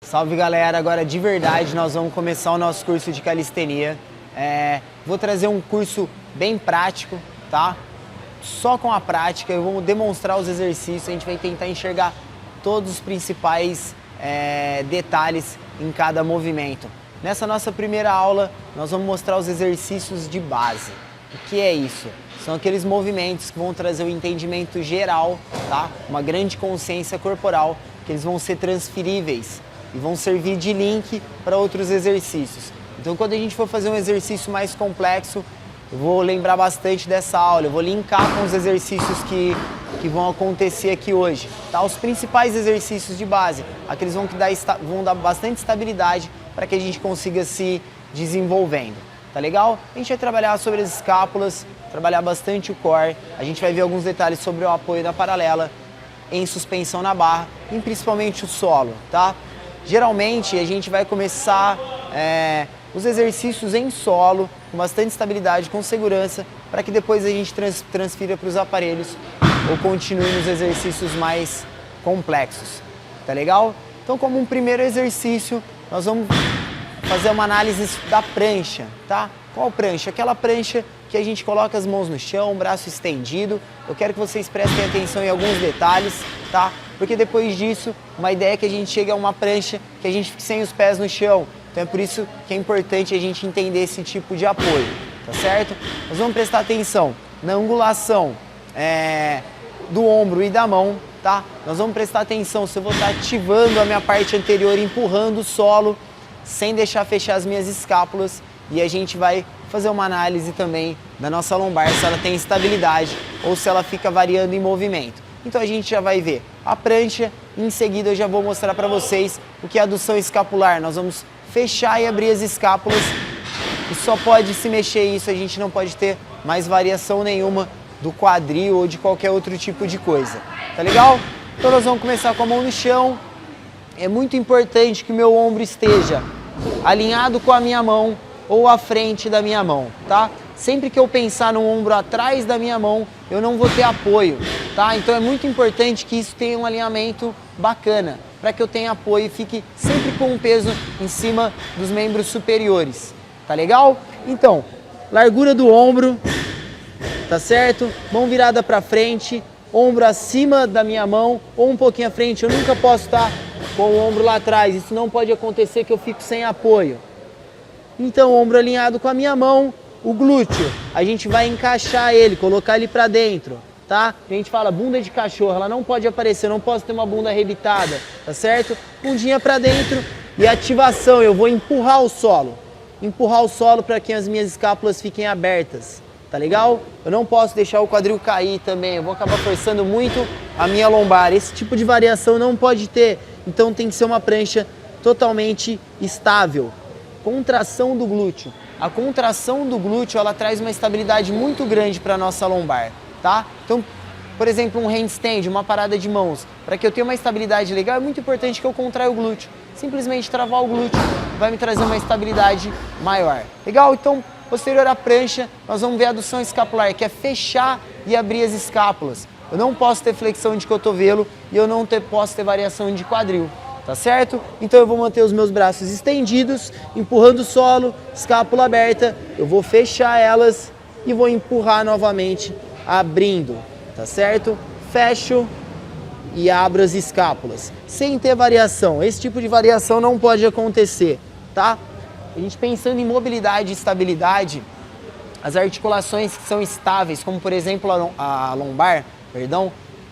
Salve galera, agora de verdade nós vamos começar o nosso curso de calistenia. Vou trazer um curso bem prático, tá? Só com a prática, eu vou demonstrar os exercícios, a gente vai tentar enxergar todos os principais detalhes em cada movimento. Nessa nossa primeira aula, nós vamos mostrar os exercícios de base. O que é isso? São aqueles movimentos que vão trazer o entendimento geral, tá? Uma grande consciência corporal, que eles vão ser transferíveis e vão servir de link para outros exercícios. Então, quando a gente for fazer um exercício mais complexo, eu vou lembrar bastante dessa aula, eu vou linkar com os exercícios que vão acontecer aqui hoje. Tá? Os principais exercícios de base, aqueles vão dar bastante estabilidade para que a gente consiga se desenvolvendo. Tá legal? A gente vai trabalhar sobre as escápulas, trabalhar bastante o core, a gente vai ver alguns detalhes sobre o apoio da paralela, em suspensão na barra e principalmente o solo, tá? Geralmente a gente vai começar os exercícios em solo, com bastante estabilidade, com segurança, para que depois a gente transfira para os aparelhos ou continue nos exercícios mais complexos, tá legal? Então, como um primeiro exercício, nós vamos fazer uma análise da prancha, tá? Qual prancha? Aquela prancha que a gente coloca as mãos no chão, braço estendido. Eu quero que vocês prestem atenção em alguns detalhes, tá? Porque depois disso, uma ideia é que a gente chegue a uma prancha que a gente fique sem os pés no chão. Então é por isso que é importante a gente entender esse tipo de apoio, tá certo? Nós vamos prestar atenção na angulação do ombro e da mão, tá? Nós vamos prestar atenção se eu vou estar ativando a minha parte anterior, empurrando o solo, sem deixar fechar as minhas escápulas. E a gente vai fazer uma análise também da nossa lombar, se ela tem estabilidade ou se ela fica variando em movimento. Então a gente já vai ver a prancha, em seguida eu já vou mostrar para vocês o que é adução escapular. Nós vamos fechar e abrir as escápulas e só pode se mexer isso, a gente não pode ter mais variação nenhuma do quadril ou de qualquer outro tipo de coisa. Tá legal? Então nós vamos começar com a mão no chão. É muito importante que o meu ombro esteja alinhado com a minha mão ou à frente da minha mão, tá? Sempre que eu pensar no ombro atrás da minha mão, eu não vou ter apoio, tá? Então é muito importante que isso tenha um alinhamento bacana, para que eu tenha apoio e fique sempre com o peso em cima dos membros superiores, tá legal? Então, largura do ombro, tá certo? Mão virada para frente, ombro acima da minha mão ou um pouquinho à frente. Eu nunca posso estar com o ombro lá atrás, isso não pode acontecer que eu fico sem apoio. Então, ombro alinhado com a minha mão, o glúteo, a gente vai encaixar ele, colocar ele para dentro, tá? A gente fala bunda de cachorro, ela não pode aparecer, eu não posso ter uma bunda arrebitada, tá certo? Bundinha para dentro e ativação, eu vou empurrar o solo para que as minhas escápulas fiquem abertas, tá legal? Eu não posso deixar o quadril cair também, eu vou acabar forçando muito a minha lombar, esse tipo de variação não pode ter, então tem que ser uma prancha totalmente estável. Contração do glúteo. A contração do glúteo, ela traz uma estabilidade muito grande para a nossa lombar, tá? Então, por exemplo, um handstand, uma parada de mãos, para que eu tenha uma estabilidade legal, é muito importante que eu contraia o glúteo. Simplesmente travar o glúteo vai me trazer uma estabilidade maior. Legal? Então, posterior à prancha, nós vamos ver a adução escapular, que é fechar e abrir as escápulas. Eu não posso ter flexão de cotovelo e eu não posso ter variação de quadril. Tá certo? Então eu vou manter os meus braços estendidos, empurrando o solo, escápula aberta, eu vou fechar elas e vou empurrar novamente, abrindo, tá certo? Fecho e abro as escápulas, sem ter variação. Esse tipo de variação não pode acontecer, tá? A gente pensando em mobilidade e estabilidade, as articulações que são estáveis, como por exemplo a lombar,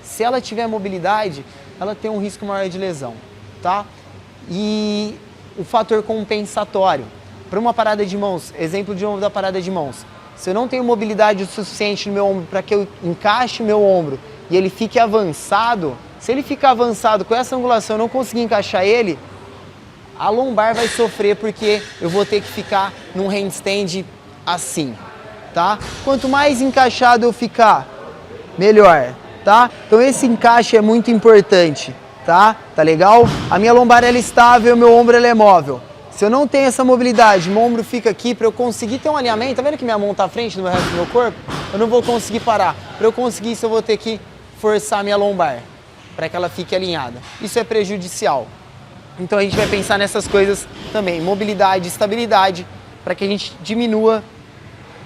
se ela tiver mobilidade, ela tem um risco maior de lesão. Tá? E o fator compensatório, para uma parada de mãos, exemplo de novo da parada de mãos, se eu não tenho mobilidade o suficiente no meu ombro para que eu encaixe o meu ombro e ele fique avançado, se ele ficar avançado com essa angulação eu não conseguir encaixar ele, a lombar vai sofrer porque eu vou ter que ficar num handstand assim, tá? Quanto mais encaixado eu ficar, melhor, tá? Então esse encaixe é muito importante. Tá legal? A minha lombar ela é estável, meu ombro ela é móvel. Se eu não tenho essa mobilidade, meu ombro fica aqui, para eu conseguir ter um alinhamento, tá vendo que minha mão tá à frente do resto do meu corpo? Eu não vou conseguir parar. Para eu conseguir isso, eu vou ter que forçar a minha lombar, para que ela fique alinhada. Isso é prejudicial. Então a gente vai pensar nessas coisas também, mobilidade, estabilidade, para que a gente diminua,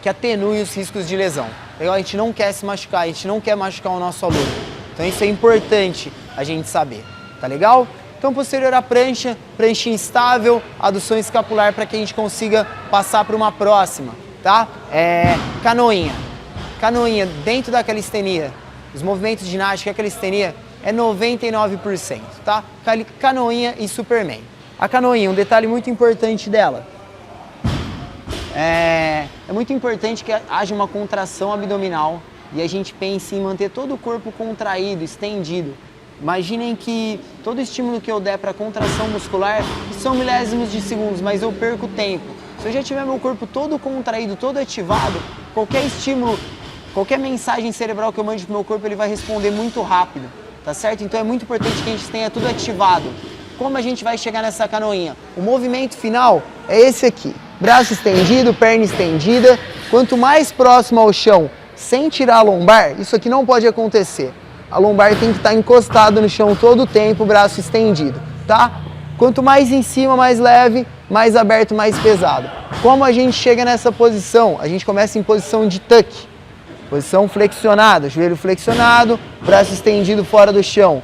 que atenue os riscos de lesão. Legal? A gente não quer se machucar, a gente não quer machucar o nosso aluno. Então isso é importante a gente saber, tá legal? Então posterior à prancha, prancha instável, adução escapular para que a gente consiga passar para uma próxima, tá? Canoinha. Canoinha dentro da calistenia, os movimentos de ginástica, a calistenia é 99%, tá? Canoinha e Superman. A canoinha, um detalhe muito importante dela, é muito importante que haja uma contração abdominal e a gente pense em manter todo o corpo contraído, estendido. Imaginem que todo estímulo que eu der para contração muscular são milésimos de segundos, mas eu perco tempo. Se eu já tiver meu corpo todo contraído, todo ativado, qualquer estímulo, qualquer mensagem cerebral que eu mande pro meu corpo, ele vai responder muito rápido, tá certo? Então é muito importante que a gente tenha tudo ativado. Como a gente vai chegar nessa canoinha? O movimento final é esse aqui. Braço estendido, perna estendida. Quanto mais próximo ao chão, sem tirar a lombar, isso aqui não pode acontecer. A lombar tem que estar encostada no chão todo o tempo, braço estendido, tá? Quanto mais em cima, mais leve, mais aberto, mais pesado. Como a gente chega nessa posição? A gente começa em posição de tuck. Posição flexionada, joelho flexionado, braço estendido fora do chão.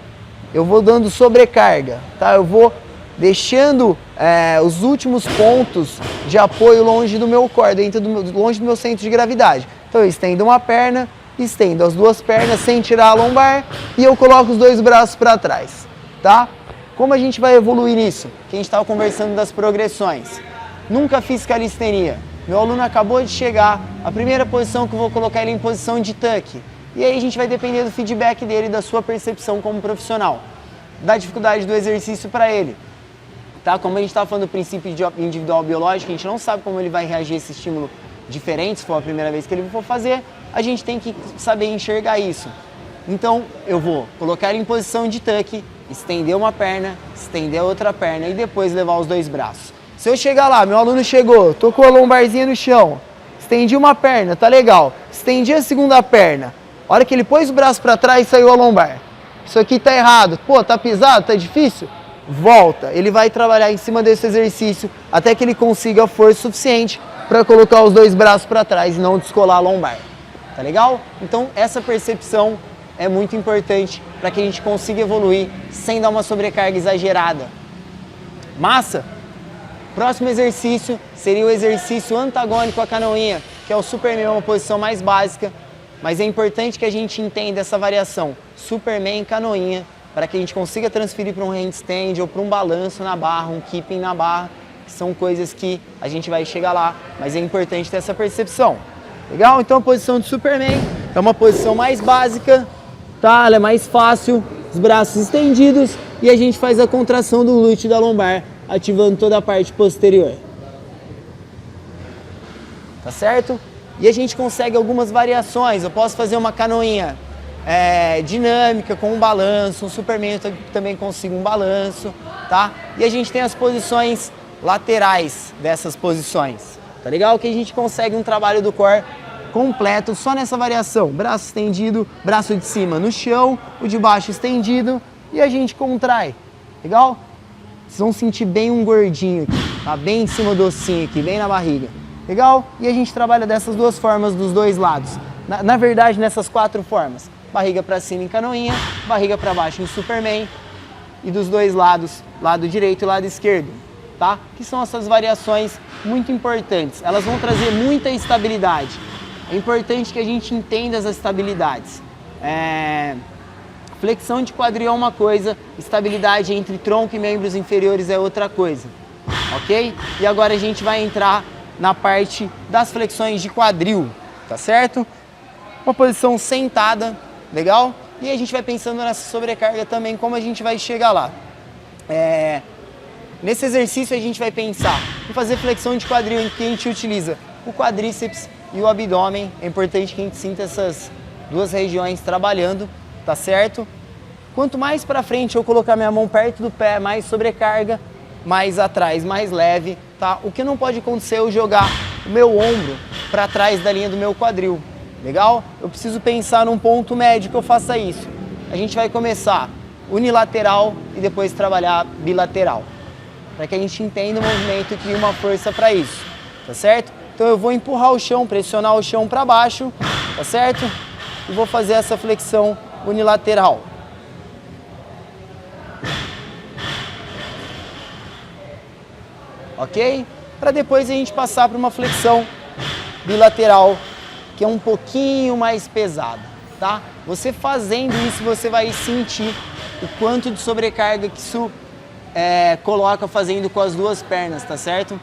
Eu vou dando sobrecarga, tá? Eu vou deixando os últimos pontos de apoio longe do meu core, longe do meu centro de gravidade. Então eu estendo uma perna, estendo as duas pernas sem tirar a lombar e eu coloco os dois braços para trás, tá? Como a gente vai evoluir nisso? Que a gente estava conversando das progressões. Nunca fiz calistenia. Meu aluno acabou de chegar, a primeira posição que eu vou colocar ele em posição de tuck. E aí a gente vai depender do feedback dele, da sua percepção como profissional, da dificuldade do exercício para ele. Tá? Como a gente estava falando do princípio individual biológico, a gente não sabe como ele vai reagir a esse estímulo diferente, se for a primeira vez que ele for fazer, a gente tem que saber enxergar isso. Então eu vou colocar ele em posição de tuck, estender uma perna, estender a outra perna e depois levar os dois braços. Se eu chegar lá, meu aluno chegou, tô com a lombarzinha no chão, estendi uma perna, tá legal, estendi a segunda perna, a hora que ele pôs o braço para trás, saiu a lombar. Isso aqui tá errado, pô, tá pisado, tá difícil? Volta, ele vai trabalhar em cima desse exercício até que ele consiga força suficiente para colocar os dois braços para trás e não descolar a lombar, tá legal? Então essa percepção é muito importante para que a gente consiga evoluir sem dar uma sobrecarga exagerada. Massa? Próximo exercício seria o exercício antagônico à canoinha, que é o Superman, uma posição mais básica, mas é importante que a gente entenda essa variação Superman e canoinha, para que a gente consiga transferir para um handstand ou para um balanço na barra, um keeping na barra, que são coisas que a gente vai chegar lá, mas é importante ter essa percepção. Legal? Então a posição de Superman é uma posição mais básica, tá? Ela é mais fácil, os braços estendidos e a gente faz a contração do glúteo da lombar, ativando toda a parte posterior. Tá certo? E a gente consegue algumas variações. Eu posso fazer uma canoinha dinâmica com um balanço, um Superman eu também consigo um balanço, tá? E a gente tem as posições laterais dessas posições, tá legal? Que a gente consegue um trabalho do core completo só nessa variação. Braço estendido, braço de cima no chão, o de baixo estendido e a gente contrai, legal? Vocês vão sentir bem um gordinho aqui, tá? Bem em cima do ossinho aqui, bem na barriga. Legal? E a gente trabalha dessas duas formas dos dois lados. Na verdade, nessas 4 formas. Barriga para cima em canoinha, barriga para baixo em Superman e dos dois lados, lado direito e lado esquerdo, tá? Que são essas variações muito importantes. Elas vão trazer muita estabilidade. É importante que a gente entenda as estabilidades. Flexão de quadril é uma coisa, estabilidade entre tronco e membros inferiores é outra coisa, ok? E agora a gente vai entrar na parte das flexões de quadril, tá certo? Uma posição sentada, legal? E a gente vai pensando nessa sobrecarga também, como a gente vai chegar lá. Nesse exercício a gente vai pensar em fazer flexão de quadril em que a gente utiliza o quadríceps e o abdômen. É importante que a gente sinta essas duas regiões trabalhando, tá certo? Quanto mais para frente eu colocar minha mão perto do pé, mais sobrecarga, mais atrás, mais leve, tá? O que não pode acontecer é eu jogar o meu ombro para trás da linha do meu quadril, legal? Eu preciso pensar num ponto médio que eu faça isso. A gente vai começar unilateral e depois trabalhar bilateral. para que a gente entenda o movimento e crie uma força para isso, tá certo? Então eu vou empurrar o chão, pressionar o chão para baixo, tá certo? E vou fazer essa flexão unilateral. Ok? Para depois a gente passar para uma flexão bilateral, que é um pouquinho mais pesada, tá? Você fazendo isso, você vai sentir o quanto de sobrecarga que isso coloca fazendo com as duas pernas, tá certo?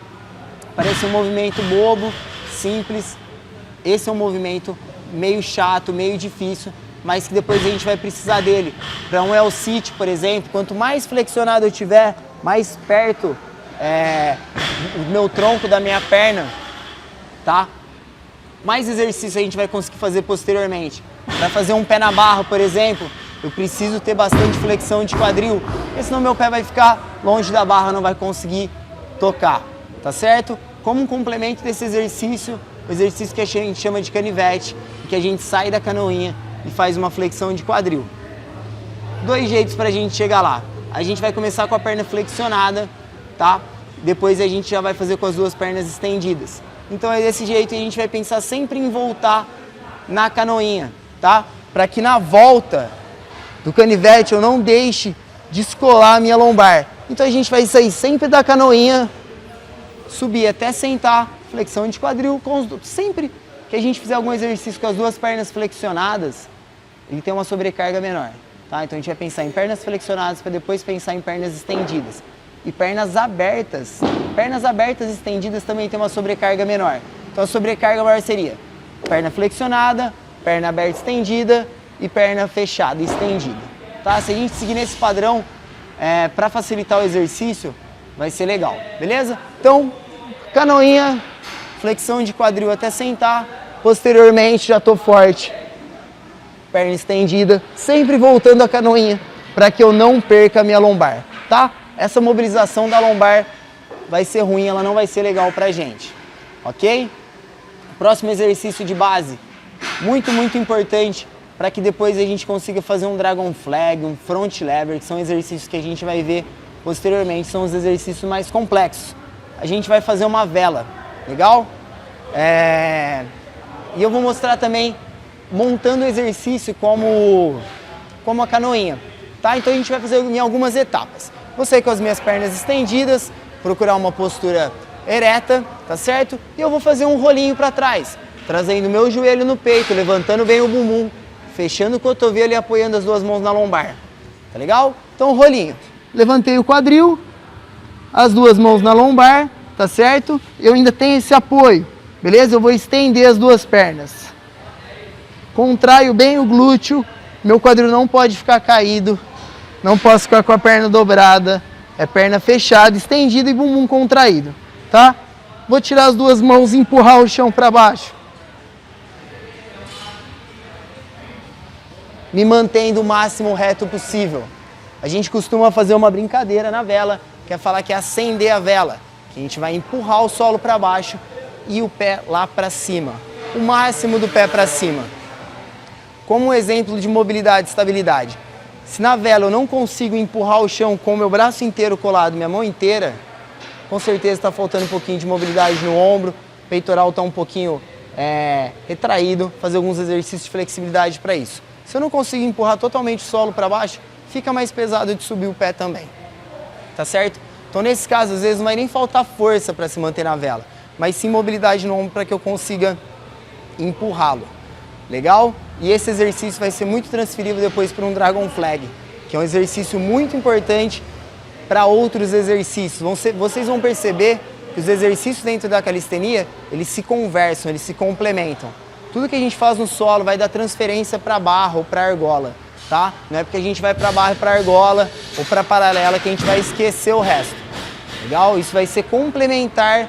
Parece um movimento bobo, simples. Esse é um movimento meio chato, meio difícil, mas que depois a gente vai precisar dele. Para um L-sit, por exemplo, quanto mais flexionado eu tiver, mais perto o meu tronco da minha perna, tá? Mais exercício a gente vai conseguir fazer posteriormente. Para fazer um pé na barra, por exemplo, eu preciso ter bastante flexão de quadril, porque senão meu pé vai ficar longe da barra, não vai conseguir tocar, tá certo? Como um complemento desse exercício, o exercício que a gente chama de canivete, que a gente sai da canoinha e faz uma flexão de quadril. Dois jeitos para a gente chegar lá. A gente vai começar com a perna flexionada, tá? Depois a gente já vai fazer com as duas pernas estendidas. Então é desse jeito que a gente vai pensar sempre em voltar na canoinha, tá? Para que na volta do canivete eu não deixe descolar a minha lombar. Então a gente vai sair sempre da canoinha, subir até sentar, flexão de quadril. Sempre que a gente fizer algum exercício com as duas pernas flexionadas, ele tem uma sobrecarga menor, tá? Então a gente vai pensar em pernas flexionadas para depois pensar em pernas estendidas. E pernas abertas estendidas também tem uma sobrecarga menor. Então a sobrecarga maior seria perna flexionada, perna aberta estendida e perna fechada estendida. Tá? Se a gente seguir nesse padrão, para facilitar o exercício, vai ser legal, beleza? Então, canoinha, flexão de quadril até sentar, posteriormente já estou forte, perna estendida, sempre voltando a canoinha, para que eu não perca a minha lombar, tá? Essa mobilização da lombar vai ser ruim, ela não vai ser legal pra gente, ok? Próximo exercício de base, muito, muito importante para que depois a gente consiga fazer um Dragon Flag, um Front Lever, que são exercícios que a gente vai ver posteriormente, são os exercícios mais complexos. A gente vai fazer uma vela, legal? E eu vou mostrar também montando o exercício como a canoinha, tá? Então a gente vai fazer em algumas etapas. Vou sair com as minhas pernas estendidas, procurar uma postura ereta, tá certo? E eu vou fazer um rolinho para trás, trazendo meu joelho no peito, levantando bem o bumbum, fechando o cotovelo e apoiando as duas mãos na lombar, tá legal? Então rolinho, levantei o quadril, as duas mãos na lombar, tá certo? Eu ainda tenho esse apoio, beleza? Eu vou estender as duas pernas, contraio bem o glúteo, meu quadril não pode ficar caído, não posso ficar com a perna dobrada, é perna fechada, estendida e bumbum contraído, tá? Vou tirar as duas mãos e empurrar o chão para baixo. Me mantendo o máximo reto possível. A gente costuma fazer uma brincadeira na vela, que é falar que é acender a vela, que a gente vai empurrar o solo para baixo e o pé lá para cima, o máximo do pé para cima. Como um exemplo de mobilidade e estabilidade. Se na vela eu não consigo empurrar o chão com o meu braço inteiro colado, minha mão inteira, com certeza está faltando um pouquinho de mobilidade no ombro, o peitoral está um pouquinho retraído, fazer alguns exercícios de flexibilidade para isso. Se eu não consigo empurrar totalmente o solo para baixo, fica mais pesado de subir o pé também, tá certo? Então nesse caso, às vezes não vai nem faltar força para se manter na vela, mas sim mobilidade no ombro para que eu consiga empurrá-lo. Legal? E esse exercício vai ser muito transferível depois para um Dragon Flag, que é um exercício muito importante para outros exercícios. Vocês vão perceber que os exercícios dentro da calistenia, eles se conversam, eles se complementam. Tudo que a gente faz no solo vai dar transferência para a barra ou para a argola, tá? Não é porque a gente vai para a barra e para a argola ou para a paralela que a gente vai esquecer o resto. Legal? Isso vai ser complementar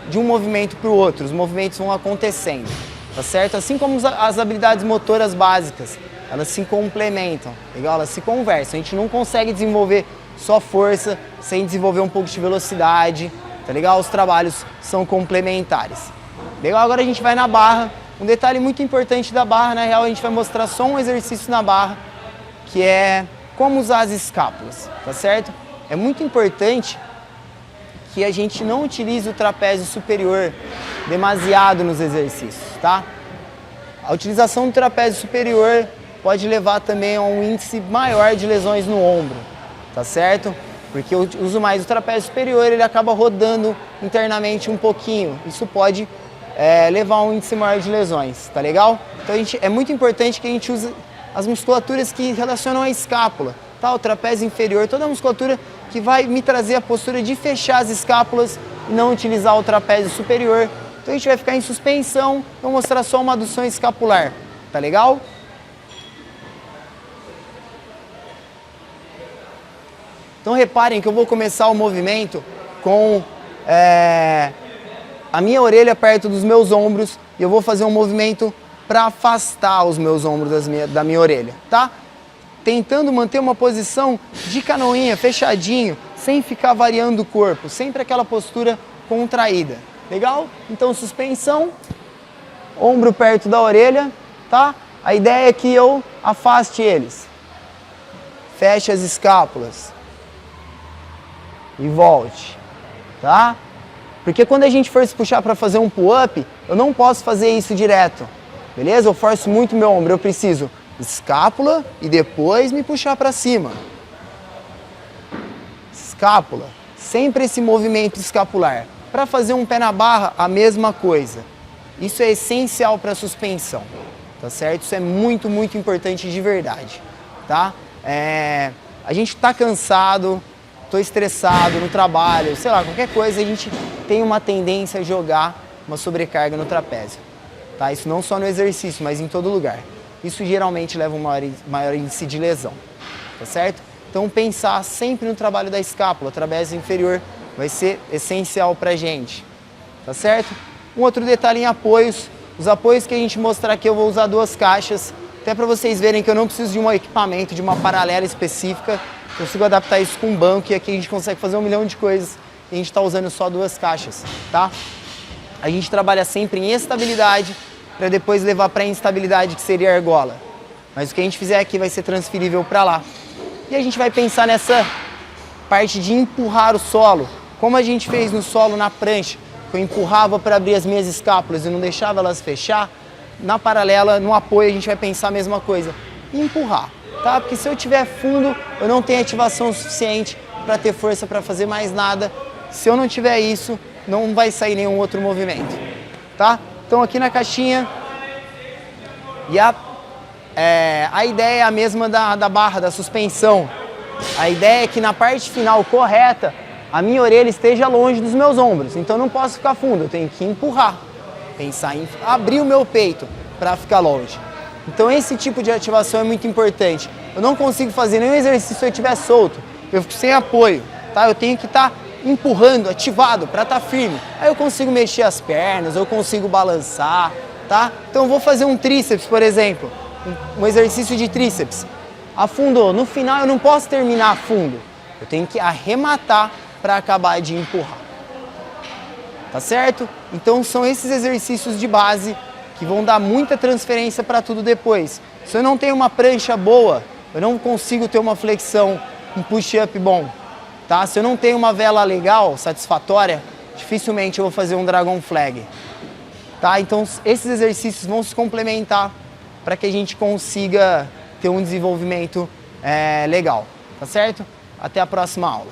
de um movimento para o outro, os movimentos vão acontecendo. Tá certo? Assim como as habilidades motoras básicas, elas se complementam, legal? Elas se conversam. A gente não consegue desenvolver só força sem desenvolver um pouco de velocidade, tá legal? Os trabalhos são complementares. Legal? Agora a gente vai na barra. Um detalhe muito importante da barra, na real, a gente vai mostrar só um exercício na barra, que é como usar as escápulas, tá certo? É muito importante que a gente não utilize o trapézio superior demasiado nos exercícios, tá? A utilização do trapézio superior pode levar também a um índice maior de lesões no ombro, tá certo? Porque eu uso mais o trapézio superior, ele acaba rodando internamente um pouquinho. Isso pode levar a um índice maior de lesões, tá legal? Então é muito importante que a gente use as musculaturas que relacionam a escápula, tá? O trapézio inferior, toda a musculatura que vai me trazer a postura de fechar as escápulas e não utilizar o trapézio superior. Então a gente vai ficar em suspensão, vou mostrar só uma adução escapular, tá legal? Então reparem que eu vou começar o movimento com a minha orelha perto dos meus ombros e eu vou fazer um movimento para afastar os meus ombros da minha orelha, tá? Tentando manter uma posição de canoinha, fechadinho, sem ficar variando o corpo, sempre aquela postura contraída, legal? Então suspensão, ombro perto da orelha, tá? A ideia é que eu afaste eles, feche as escápulas e volte, tá? Porque quando a gente for se puxar para fazer um pull-up, eu não posso fazer isso direto, beleza? Eu forço muito meu ombro, eu preciso escápula e depois me puxar para cima. Escápula, sempre esse movimento escapular. Para fazer um pé na barra, a mesma coisa. Isso é essencial para a suspensão, tá certo? Isso é muito, muito importante de verdade, tá? A gente está cansado, estou estressado no trabalho, sei lá, qualquer coisa, a gente tem uma tendência a jogar uma sobrecarga no trapézio, tá? Isso não só no exercício, mas em todo lugar. Isso geralmente leva a um maior índice de lesão, tá certo? Então pensar sempre no trabalho da escápula, trapézio inferior, vai ser essencial pra gente, tá certo? Um outro detalhe em apoios, os apoios que a gente mostrar aqui eu vou usar 2 caixas, até para vocês verem que eu não preciso de um equipamento, de uma paralela específica, consigo adaptar isso com um banco e aqui a gente consegue fazer 1 milhão de coisas e a gente está usando só 2 caixas, tá? A gente trabalha sempre em estabilidade para depois levar para a instabilidade, que seria a argola. Mas o que a gente fizer aqui vai ser transferível para lá. E a gente vai pensar nessa parte de empurrar o solo, como a gente fez no solo na prancha, que eu empurrava para abrir as minhas escápulas e não deixava elas fechar. Na paralela, no apoio, a gente vai pensar a mesma coisa, empurrar, tá? Porque se eu tiver fundo, eu não tenho ativação suficiente para ter força para fazer mais nada. Se eu não tiver isso, não vai sair nenhum outro movimento, tá? Então aqui na caixinha, e a ideia é a mesma da barra, da suspensão. A ideia é que na parte final correta, a minha orelha esteja longe dos meus ombros. Então eu não posso ficar fundo, eu tenho que empurrar. Pensar em abrir o meu peito para ficar longe. Então esse tipo de ativação é muito importante. Eu não consigo fazer nenhum exercício se eu estiver solto. Eu fico sem apoio, tá? Eu tenho que estar empurrando, ativado, para estar firme. Aí eu consigo mexer as pernas, eu consigo balançar, tá? Então eu vou fazer um tríceps, por exemplo. Um exercício de tríceps. Afundou. No final eu não posso terminar fundo. Eu tenho que arrematar para acabar de empurrar. Tá certo? Então são esses exercícios de base que vão dar muita transferência para tudo depois. Se eu não tenho uma prancha boa, eu não consigo ter uma flexão, um push-up bom. Tá? Se eu não tenho uma vela legal, satisfatória, dificilmente eu vou fazer um Dragon Flag. Tá? Então esses exercícios vão se complementar para que a gente consiga ter um desenvolvimento legal. Tá certo? Até a próxima aula.